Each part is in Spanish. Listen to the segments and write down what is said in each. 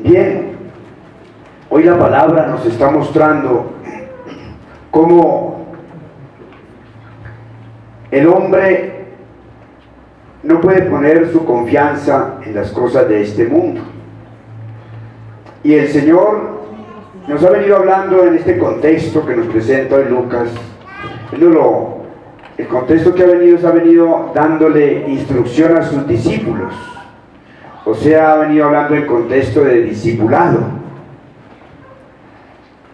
Bien, hoy la palabra nos está mostrando cómo el hombre no puede poner su confianza en las cosas de este mundo. Y el Señor nos ha venido hablando en este contexto que nos presenta hoy Lucas. El contexto que ha venido dándole instrucción a sus discípulos. O sea, ha venido hablando en contexto de discipulado.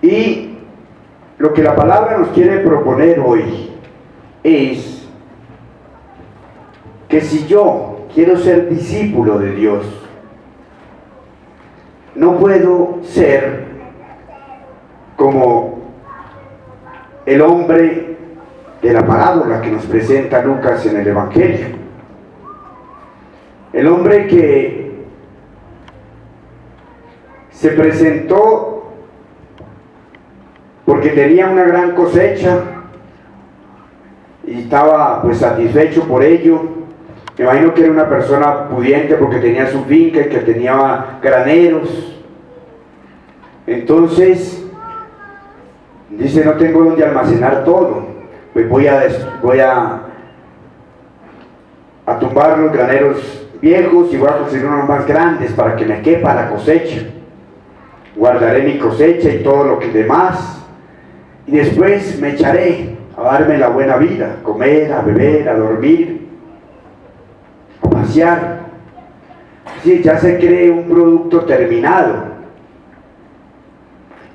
Y lo que la palabra nos quiere proponer hoy es que si yo quiero ser discípulo de Dios, no puedo ser como el hombre de la parábola que nos presenta Lucas en el Evangelio. El hombre que se presentó porque tenía una gran cosecha y estaba pues satisfecho por ello. Me imagino que era una persona pudiente porque tenía su finca y que tenía graneros. Entonces dice: no tengo donde almacenar todo, pues voy a tumbar los graneros viejos y voy a construir unos más grandes para que me quepa la cosecha. Guardaré mi cosecha y todo lo que demás, y después me echaré a darme la buena vida, a comer, a beber, a dormir, a pasear. Sí, ya se cree un producto terminado.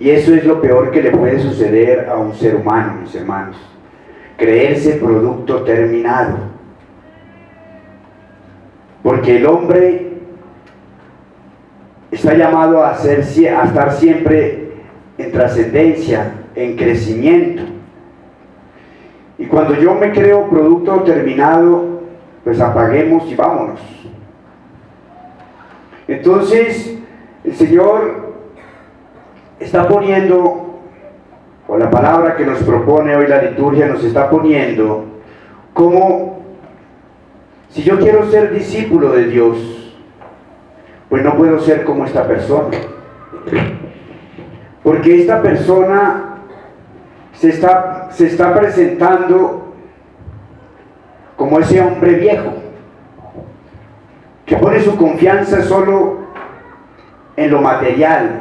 Y eso es lo peor que le puede suceder a un ser humano, mis hermanos. Creerse producto terminado. Porque el hombre está llamado a estar siempre en trascendencia, en crecimiento. Y cuando yo me creo producto terminado, pues apaguemos y vámonos. Entonces, el Señor está poniendo, o la palabra que nos propone hoy la liturgia nos está poniendo, como si yo quiero ser discípulo de Dios, pues no puedo ser como esta persona. Porque esta persona se está presentando como ese hombre viejo, que pone su confianza solo en lo material,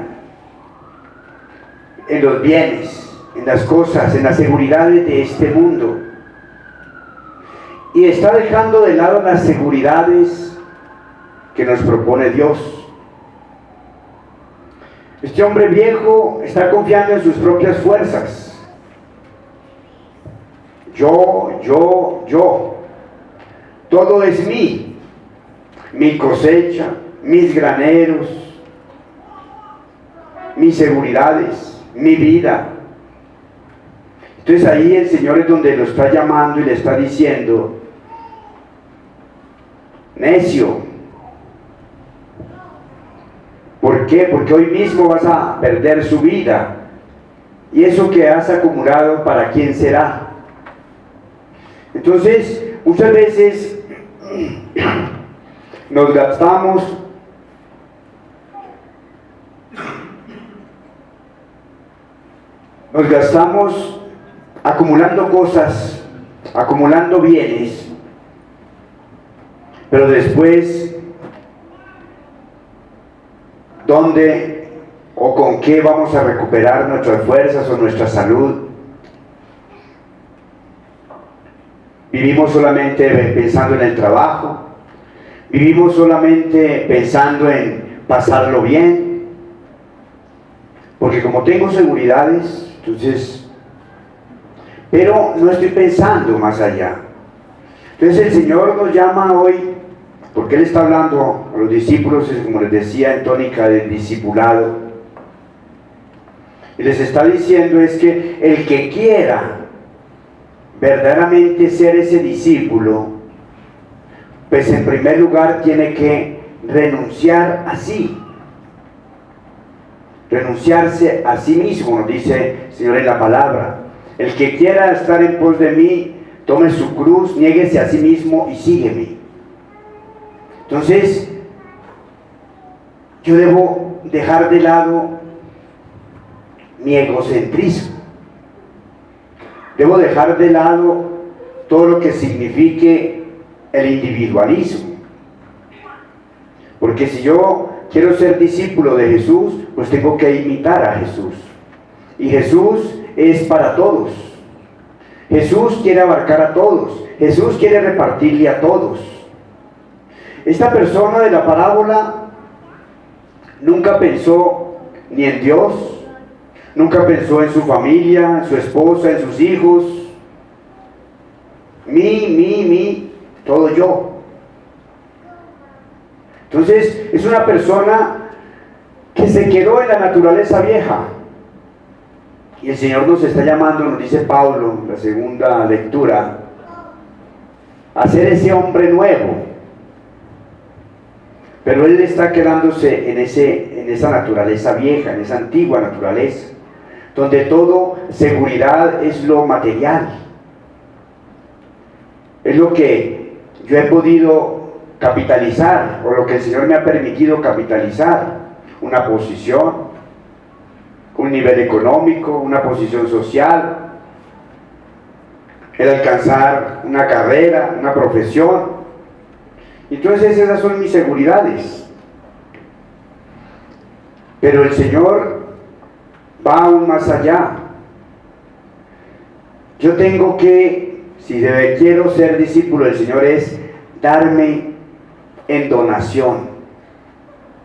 en los bienes, en las cosas, en las seguridades de este mundo. Y está dejando de lado las seguridades que nos propone Dios. Este hombre viejo está confiando en sus propias fuerzas. Yo. Todo es mi cosecha, mis graneros, mis seguridades, mi vida. Entonces ahí el Señor es donde lo está llamando y le está diciendo: necio. ¿Por qué? Porque hoy mismo vas a perder su vida. Y eso que has acumulado, ¿para quién será? Entonces, muchas veces nos gastamos acumulando cosas, acumulando bienes, pero después, ¿dónde o con qué vamos a recuperar nuestras fuerzas o nuestra salud? Vivimos solamente pensando en el trabajo, vivimos solamente pensando en pasarlo bien, porque como tengo seguridades, entonces, pero no estoy pensando más allá. Entonces el Señor nos llama hoy, porque Él está hablando a los discípulos, como les decía, en tónica del discipulado, y les está diciendo es que el que quiera verdaderamente ser ese discípulo, pues en primer lugar tiene que renunciar a sí, renunciarse a sí mismo, nos dice el Señor en la palabra. El que quiera estar en pos de mí, tome su cruz, niéguese a sí mismo y sígueme. Entonces, yo debo dejar de lado mi egocentrismo. Debo dejar de lado todo lo que signifique el individualismo. Porque si yo quiero ser discípulo de Jesús, pues tengo que imitar a Jesús. Y Jesús es para todos. Jesús quiere abarcar a todos. Jesús quiere repartirle a todos. Esta persona de la parábola nunca pensó ni en Dios, nunca pensó en su familia, en su esposa, en sus hijos. Mi, todo yo. Entonces es una persona que se quedó en la naturaleza vieja. Y el Señor nos está llamando, nos dice Pablo, en la segunda lectura, a ser ese hombre nuevo. Pero él está quedándose en esa naturaleza vieja, en esa antigua naturaleza, donde todo seguridad es lo material. Es lo que yo he podido capitalizar, o lo que el Señor me ha permitido capitalizar, una posición, un nivel económico, una posición social, el alcanzar una carrera, una profesión. Entonces esas son mis seguridades. Pero el Señor va aún más allá. Yo tengo que, si quiero ser discípulo del Señor, es darme en donación,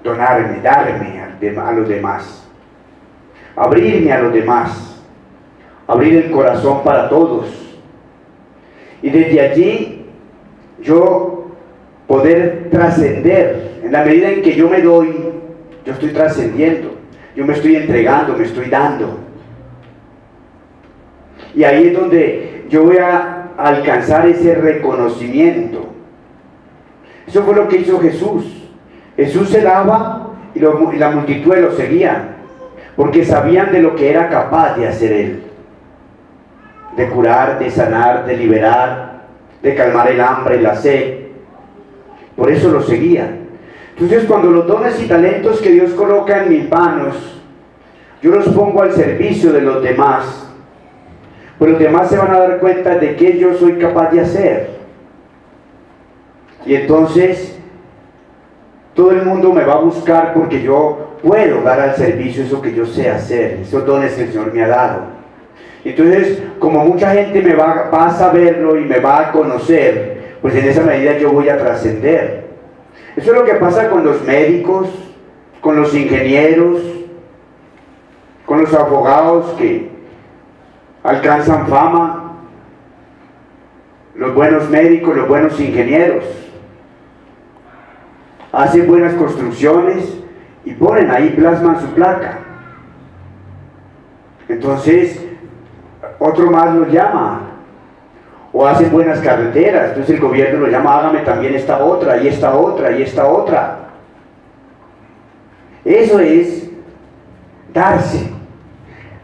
darme a los demás, abrirme a los demás, abrir el corazón para todos, y desde allí yo poder trascender. En la medida en que yo me doy, yo estoy trascendiendo, yo me estoy entregando, me estoy dando, y ahí es donde yo voy a alcanzar ese reconocimiento. Eso fue lo que hizo Jesús. Jesús se daba y la multitud lo seguían, porque sabían de lo que era capaz de hacer Él, de curar, de sanar, de liberar, de calmar el hambre y la sed. Por eso lo seguían. Entonces, cuando los dones y talentos que Dios coloca en mis manos, yo los pongo al servicio de los demás, pues los demás se van a dar cuenta de que yo soy capaz de hacer. Y entonces todo el mundo me va a buscar porque yo puedo dar al servicio eso que yo sé hacer, esos dones que el Señor me ha dado. Entonces, como mucha gente va a saberlo y me va a conocer, pues en esa medida yo voy a trascender. Eso es lo que pasa con los médicos, con los ingenieros, con los abogados que alcanzan fama, los buenos médicos, los buenos ingenieros. Hacen buenas construcciones y ponen ahí, plasman su placa. Entonces, otro más los llama. O hacen buenas carreteras, entonces el gobierno los llama, hágame también esta otra, y esta otra, y esta otra. Eso es darse,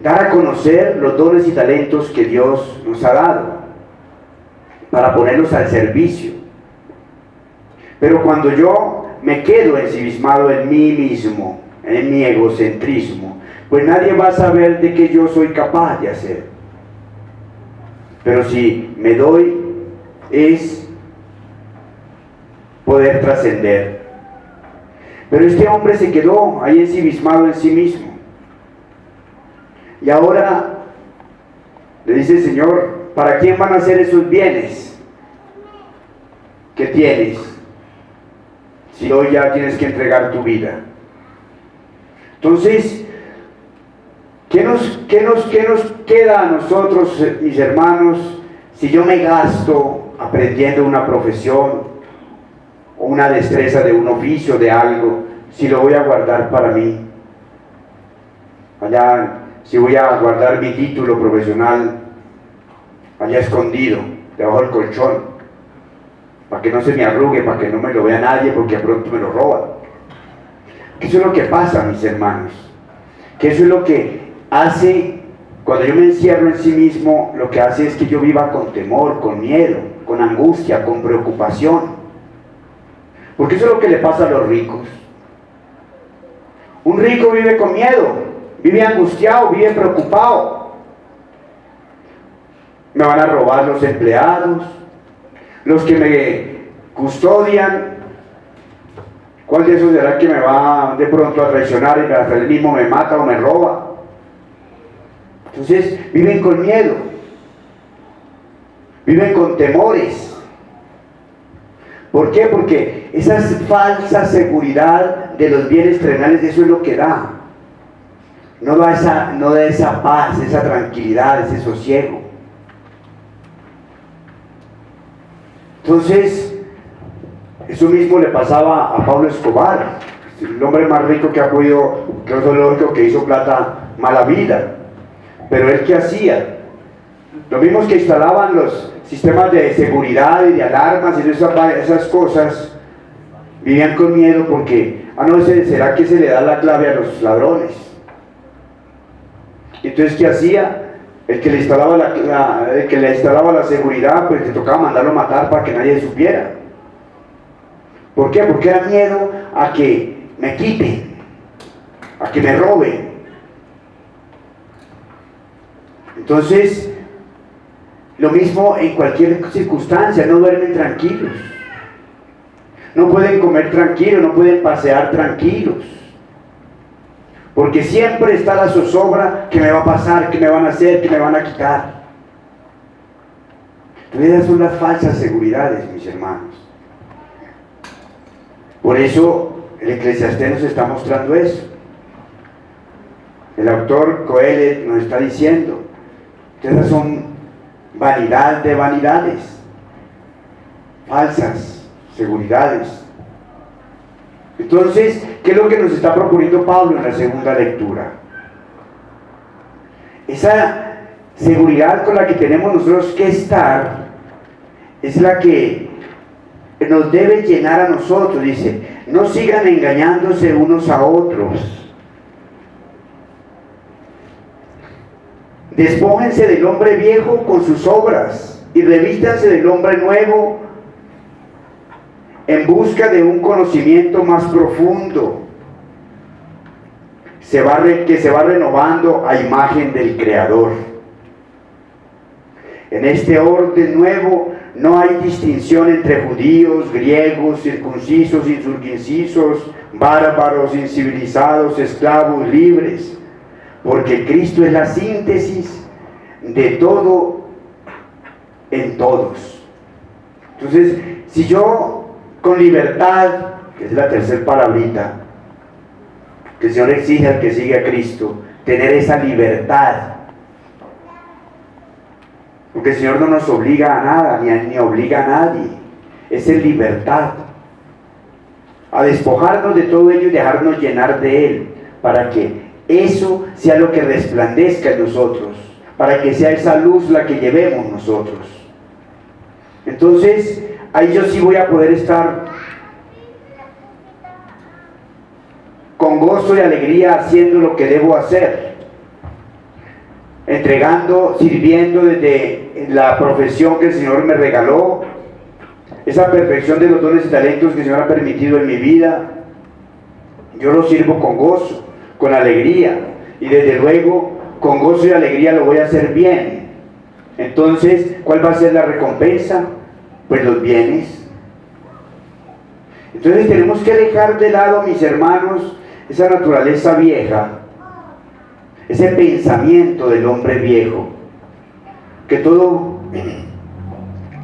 dar a conocer los dones y talentos que Dios nos ha dado, para ponerlos al servicio. Pero cuando yo me quedo ensimismado en mí mismo, en mi egocentrismo, pues nadie va a saber de qué yo soy capaz de hacer. Pero si me doy, es poder trascender. Pero este hombre se quedó ahí ensimismado en sí mismo. Y ahora le dice el Señor, ¿para quién van a ser esos bienes que tienes? Si hoy ya tienes que entregar tu vida. Entonces, ¿qué nos queda a nosotros, mis hermanos, si yo me gasto aprendiendo una profesión o una destreza de un oficio, de algo, si lo voy a guardar para mí? Allá, si voy a guardar mi título profesional allá escondido, debajo del colchón, para que no se me arrugue, para que no me lo vea nadie, porque de pronto me lo roban. Eso es lo que pasa, mis hermanos, que eso es lo que hace, cuando yo me encierro en sí mismo, lo que hace es que yo viva con temor, con miedo, con angustia, con preocupación, porque eso es lo que le pasa a los ricos. Un rico vive con miedo, vive angustiado, vive preocupado. Me van a robar los empleados, los que me custodian. ¿Cuál de esos será que me va de pronto a traicionar y hasta él mismo me mata o me roba? Entonces viven con miedo, viven con temores. ¿Por qué? Porque esa falsa seguridad de los bienes terrenales, eso es lo que da. No da esa paz, esa tranquilidad, ese sosiego. Entonces, eso mismo le pasaba a Pablo Escobar, el hombre más rico que ha podido, que es lógico que hizo plata mala vida. Pero él, ¿qué hacía? Lo mismo que instalaban los sistemas de seguridad y de alarmas y esas cosas, vivían con miedo porque, no, ¿será que se le da la clave a los ladrones? Entonces, ¿qué hacía? El que le instalaba la seguridad, pues le tocaba mandarlo a matar para que nadie supiera. ¿Por qué? Porque era miedo a que me quiten, a que me roben. Entonces, lo mismo en cualquier circunstancia, no duermen tranquilos, no pueden comer tranquilos, no pueden pasear tranquilos, porque siempre está la zozobra, ¿qué me va a pasar? ¿Qué me van a hacer? ¿Qué me van a quitar? Entonces esas son las falsas seguridades, mis hermanos. Por eso el Eclesiastés nos está mostrando eso. El autor Coelet nos está diciendo que esas son vanidad de vanidades, falsas seguridades. Entonces, ¿qué es lo que nos está proponiendo Pablo en la segunda lectura? Esa seguridad con la que tenemos nosotros que estar es la que nos debe llenar a nosotros. Dice, no sigan engañándose unos a otros. Despójense del hombre viejo con sus obras y revístanse del hombre nuevo en busca de un conocimiento más profundo, que se va renovando a imagen del Creador. En este orden nuevo no hay distinción entre judíos, griegos, circuncisos, incircuncisos, bárbaros, incivilizados, esclavos, libres, porque Cristo es la síntesis de todo en todos. Entonces, si yo con libertad, que es la tercera palabrita que el Señor exige al que sigue a Cristo, tener esa libertad, porque el Señor no nos obliga a nada, ni obliga a nadie, es en libertad, a despojarnos de todo ello y dejarnos llenar de Él, para que eso sea lo que resplandezca en nosotros, para que sea esa luz la que llevemos nosotros. Entonces, ahí yo sí voy a poder estar con gozo y alegría haciendo lo que debo hacer, entregando, sirviendo desde la profesión que el Señor me regaló, esa perfección de los dones y talentos que el Señor ha permitido en mi vida. Yo lo sirvo con gozo, con alegría, y desde luego con gozo y alegría lo voy a hacer bien. Entonces, ¿cuál va a ser la recompensa? Pues los bienes. Entonces tenemos que dejar de lado, mis hermanos, esa naturaleza vieja, ese pensamiento del hombre viejo, que todo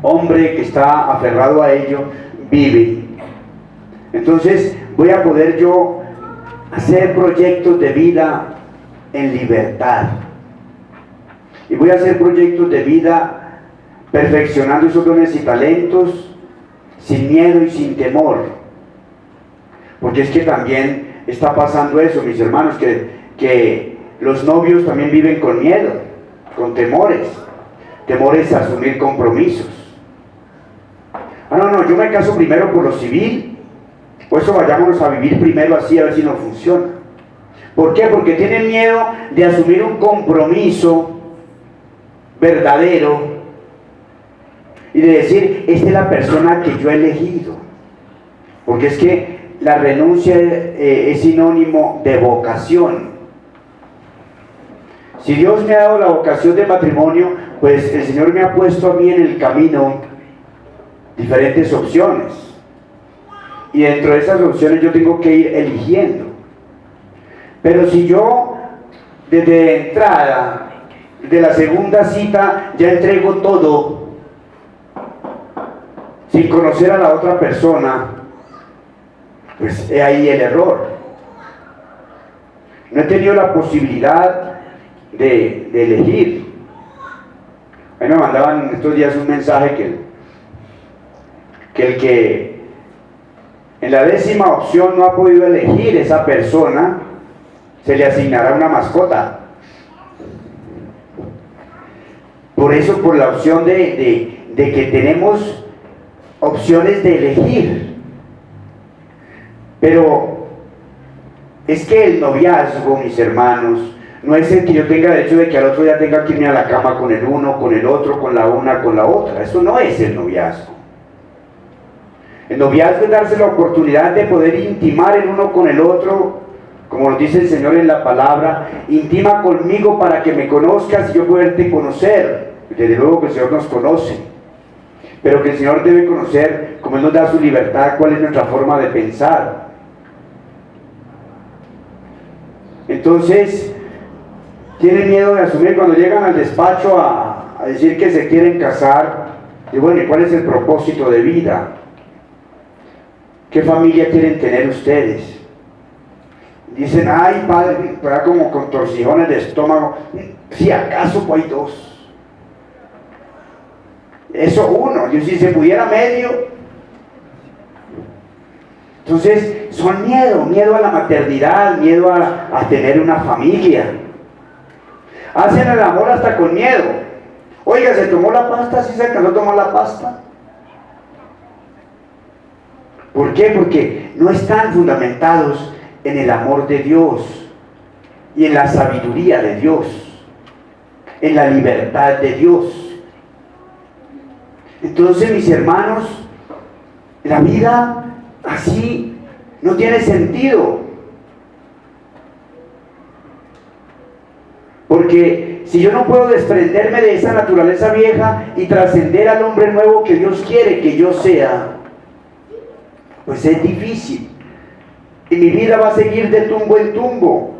hombre que está aferrado a ello vive. Entonces voy a poder yo hacer proyectos de vida en libertad, y voy a hacer proyectos de vida perfeccionando esos dones y talentos sin miedo y sin temor, porque es que también está pasando eso, mis hermanos, que los novios también viven con miedo, con temores a asumir compromisos. No, yo me caso primero por lo civil, por eso vayámonos a vivir primero así, a ver si no funciona. ¿Por qué? Porque tienen miedo de asumir un compromiso verdadero y de decir, esta es la persona que yo he elegido. Porque es que la renuncia es sinónimo de vocación. Si Dios me ha dado la vocación de matrimonio, pues el Señor me ha puesto a mí en el camino diferentes opciones. Y dentro de esas opciones yo tengo que ir eligiendo. Pero si yo, desde entrada, de la segunda cita, ya entrego todo, sin conocer a la otra persona, pues he ahí el error. No he tenido la posibilidad de elegir. Ahí me mandaban estos días un mensaje que el que en la 10ª opción no ha podido elegir esa persona, se le asignará una mascota. Por eso, por la opción de que tenemos opciones de elegir. Pero es que el noviazgo, mis hermanos, no es el que yo tenga derecho de que al otro día tenga que irme a la cama con el uno, con el otro, con la una, con la otra. Eso no es el noviazgo. El noviazgo es darse la oportunidad de poder intimar el uno con el otro, como nos dice el Señor en la palabra: intima conmigo para que me conozcas y yo poderte conocer. Desde luego que el Señor nos conoce, pero que el Señor debe conocer, como Él nos da su libertad, cuál es nuestra forma de pensar. Entonces, tienen miedo de asumir cuando llegan al despacho a decir que se quieren casar. Y bueno, ¿y cuál es el propósito de vida? ¿Qué familia quieren tener ustedes? Dicen: ay, padre, para como con torcijones de estómago. Si acaso pues hay 2. Eso uno, y si se pudiera medio. Entonces, son miedo a la maternidad, miedo a tener una familia. Hacen el amor hasta con miedo. Oiga, ¿se tomó la pasta? ¿Sí se alcanzó a tomar la pasta? ¿Por qué? Porque no están fundamentados en el amor de Dios y en la sabiduría de Dios, en la libertad de Dios. Entonces, mis hermanos, la vida así no tiene sentido. Porque si yo no puedo desprenderme de esa naturaleza vieja y trascender al hombre nuevo que Dios quiere que yo sea, pues es difícil. Y mi vida va a seguir de tumbo en tumbo.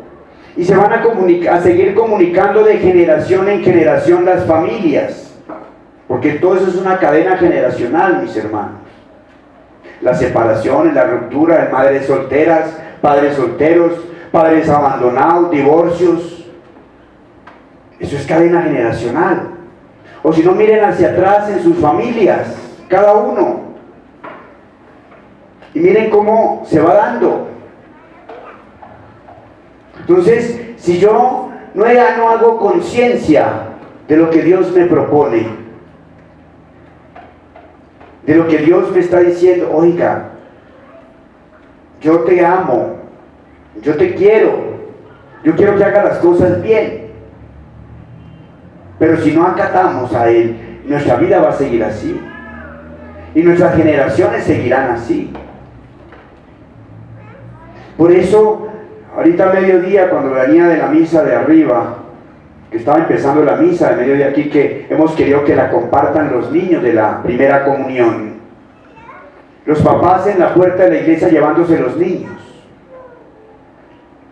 Y se van a seguir comunicando de generación en generación las familias. Porque todo eso es una cadena generacional, mis hermanos. Las separaciones, la ruptura de madres solteras, padres solteros, padres abandonados, divorcios. Eso es cadena generacional. O si no, miren hacia atrás en sus familias, cada uno. Y miren cómo se va dando. Entonces, si yo no hago conciencia de lo que Dios me propone, de lo que Dios me está diciendo: oiga, yo te amo, yo te quiero, yo quiero que hagas las cosas bien. Pero si no acatamos a Él, nuestra vida va a seguir así. Y nuestras generaciones seguirán así. Por eso, ahorita a mediodía, cuando venía de la misa de arriba, que estaba empezando la misa de mediodía aquí, que hemos querido que la compartan los niños de la primera comunión. Los papás en la puerta de la iglesia llevándose los niños.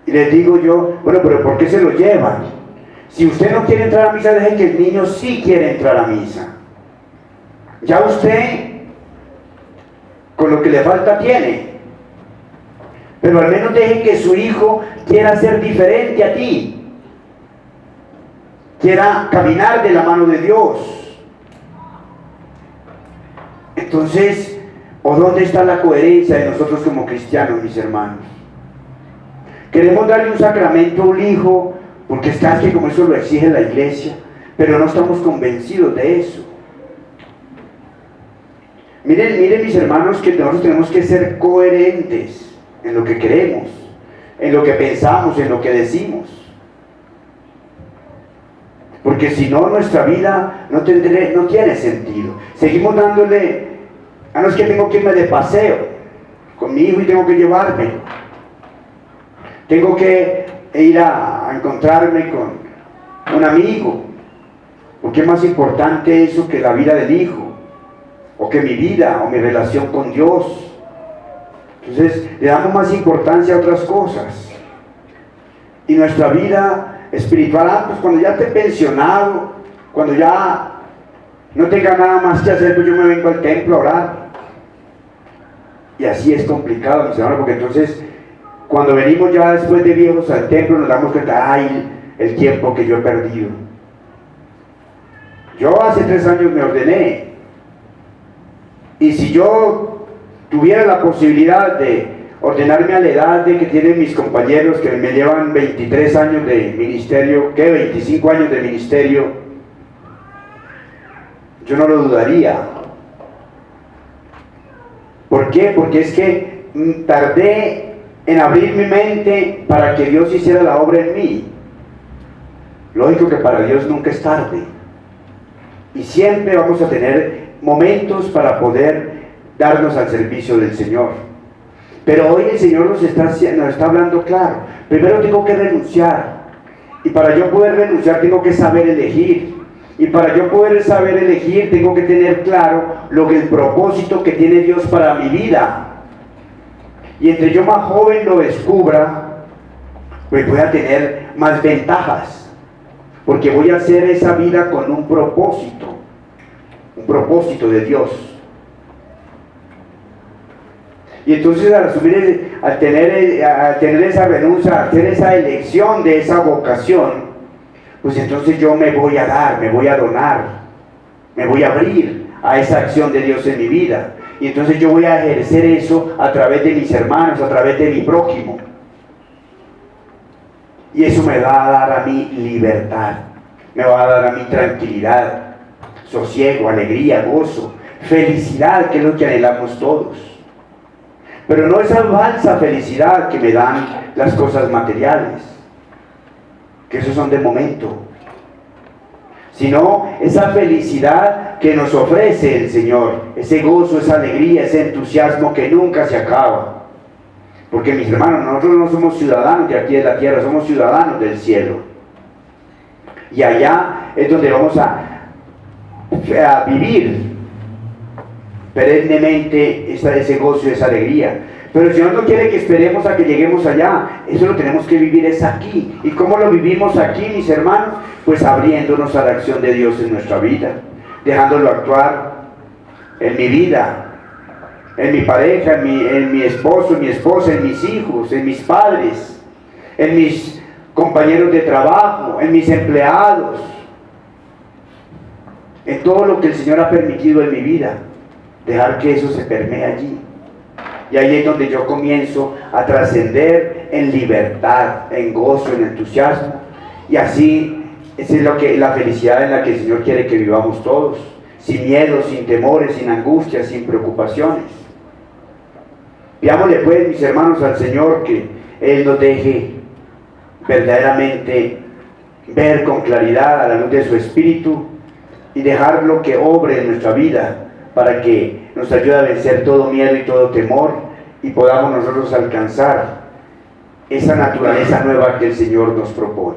Y les digo yo: bueno, pero ¿por qué se los llevan? Si usted no quiere entrar a misa, deje que el niño sí quiere entrar a misa. Ya usted, con lo que le falta, tiene. Pero al menos deje que su hijo quiera ser diferente a ti, quiera caminar de la mano de Dios. Entonces, ¿o dónde está la coherencia de nosotros como cristianos, mis hermanos? Queremos darle un sacramento a un hijo porque está que como eso lo exige la iglesia, pero no estamos convencidos de eso. Miren, mis hermanos, que nosotros tenemos que ser coherentes en lo que queremos, en lo que pensamos, en lo que decimos. Porque si no, nuestra vida no tiene sentido. Seguimos dándole: no es que tengo que irme de paseo. con mi hijo y tengo que llevarme. Tengo que ir a encontrarme con un amigo, porque es más importante eso que la vida del hijo, o que mi vida, o mi relación con Dios. Entonces le damos más importancia a otras cosas. Y nuestra vida espiritual, pues cuando ya esté pensionado, cuando ya no tenga nada más que hacer, pues yo me vengo al templo a orar. Y así es complicado, mis hermanos, porque entonces cuando venimos ya después de viejos al templo nos damos cuenta, ay, el tiempo que yo he perdido. Yo hace 3 años me ordené, y si yo tuviera la posibilidad de ordenarme a la edad de que tienen mis compañeros que me llevan 23 años de ministerio, ¿qué? 25 años de ministerio, yo no lo dudaría. ¿Por qué? Porque es que tardé en abrir mi mente para que Dios hiciera la obra en mí. Lógico que para Dios nunca es tarde, y siempre vamos a tener momentos para poder darnos al servicio del Señor. Pero hoy el Señor nos está hablando claro. Primero tengo que renunciar, y para yo poder renunciar tengo que saber elegir, y para yo poder saber elegir tengo que tener claro el propósito que tiene Dios para mi vida. Y entre yo más joven lo descubra, pues voy a tener más ventajas, porque voy a hacer esa vida con un propósito de Dios. Y entonces al tener esa renuncia, al hacer esa elección de esa vocación, pues entonces yo me voy a dar, me voy a donar, me voy a abrir a esa acción de Dios en mi vida. Y entonces yo voy a ejercer eso a través de mis hermanos, a través de mi prójimo. Y eso me va a dar a mí libertad, me va a dar a mí tranquilidad, sosiego, alegría, gozo, felicidad, que es lo que anhelamos todos. Pero no esa falsa felicidad que me dan las cosas materiales, que esos son de momento, sino esa felicidad que nos ofrece el Señor, ese gozo, esa alegría, ese entusiasmo que nunca se acaba. Porque, mis hermanos, nosotros no somos ciudadanos de aquí de la tierra, somos ciudadanos del cielo, y allá es donde vamos a vivir perennemente ese gozo y esa alegría. Pero el Señor no quiere que esperemos a que lleguemos allá. Eso lo tenemos que vivir es aquí. ¿Y cómo lo vivimos aquí, mis hermanos? Pues abriéndonos a la acción de Dios en nuestra vida, dejándolo actuar en mi vida, en mi pareja, en mi esposo, en mi esposa, en mis hijos, en mis padres, en mis compañeros de trabajo, en mis empleados, en todo lo que el Señor ha permitido en mi vida. Dejar que eso se permee allí. Y ahí es donde yo comienzo a trascender en libertad, en gozo, en entusiasmo. Y así, esa es la felicidad en la que el Señor quiere que vivamos todos. Sin miedo, sin temores, sin angustias, sin preocupaciones. Pidámosle pues, mis hermanos, al Señor que Él nos deje verdaderamente ver con claridad a la luz de su Espíritu, y dejarlo que obre en nuestra vida, para que nos ayude a vencer todo miedo y todo temor, y podamos nosotros alcanzar esa naturaleza nueva que el Señor nos propone.